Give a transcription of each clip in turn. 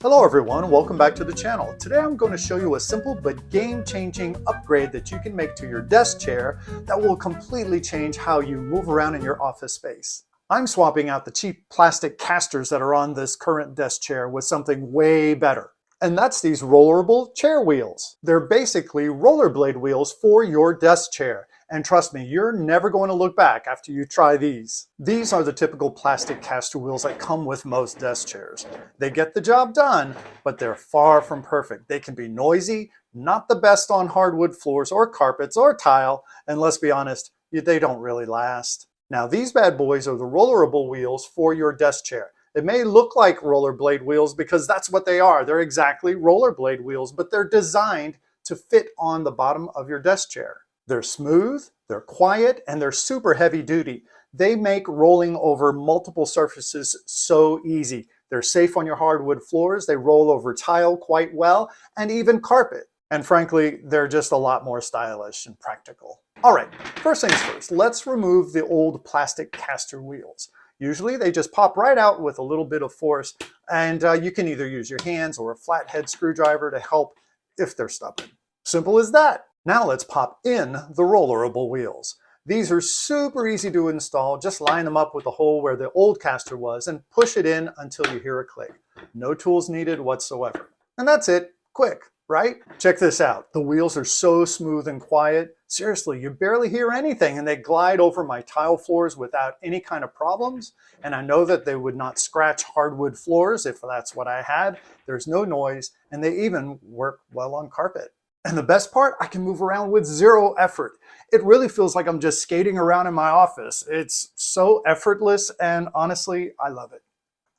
Hello everyone, welcome back to the channel. Today I'm going to show you a simple but game-changing upgrade that you can make to your desk chair that will completely change how you move around in your office space. I'm swapping out the cheap plastic casters that are on this current desk chair with something way better. And that's these Rollerable chair wheels. They're basically rollerblade wheels for your desk chair. And trust me, you're never going to look back after you try these. These are the typical plastic caster wheels that come with most desk chairs. They get the job done, but they're far from perfect. They can be noisy, not the best on hardwood floors or carpets or tile, and let's be honest, they don't really last. Now these bad boys are the rollerable wheels for your desk chair. It may look like rollerblade wheels because that's what they are. They're exactly rollerblade wheels, but they're designed to fit on the bottom of your desk chair. They're smooth, they're quiet, and they're super heavy duty. They make rolling over multiple surfaces so easy. They're safe on your hardwood floors, they roll over tile quite well, and even carpet. And frankly, they're just a lot more stylish and practical. All right, first things first, let's remove the old plastic caster wheels. Usually they just pop right out with a little bit of force, and you can either use your hands or a flathead screwdriver to help if they're stubborn. Simple as that. Now let's pop in the rollerable wheels. These are super easy to install. Just line them up with the hole where the old caster was and push it in until you hear a click. No tools needed whatsoever. And that's it. Quick, right? Check this out. The wheels are so smooth and quiet. Seriously, you barely hear anything and they glide over my tile floors without any kind of problems. And I know that they would not scratch hardwood floors if that's what I had. There's no noise and they even work well on carpet. And the best part, I can move around with zero effort. It really feels like I'm just skating around in my office. It's so effortless and honestly, I love it.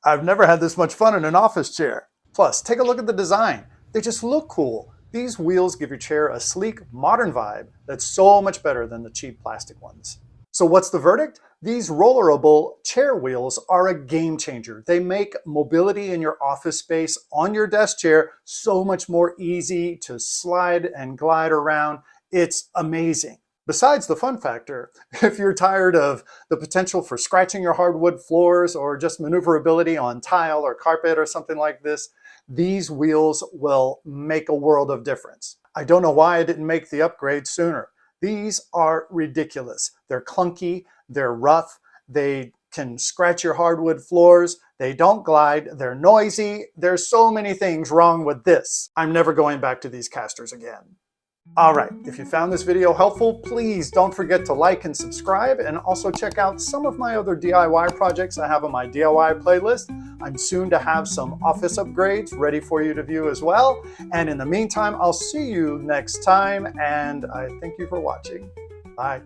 I've never had this much fun in an office chair. Plus, take a look at the design. They just look cool. These wheels give your chair a sleek, modern vibe that's so much better than the cheap plastic ones. So what's the verdict? These rollerable chair wheels are a game changer. They make mobility in your office space on your desk chair so much more easy to slide and glide around. It's amazing. Besides the fun factor, if you're tired of the potential for scratching your hardwood floors or just maneuverability on tile or carpet or something like this, these wheels will make a world of difference. I don't know why I didn't make the upgrade sooner. These are ridiculous. They're clunky, they're rough, they can scratch your hardwood floors, they don't glide, they're noisy. There's so many things wrong with this. I'm never going back to these casters again. All right, if you found this video helpful, please don't forget to like and subscribe, and also check out some of my other DIY projects I have on my DIY playlist. I'm soon to have some office upgrades ready for you to view as well. And in the meantime, I'll see you next time, and I thank you for watching. Bye.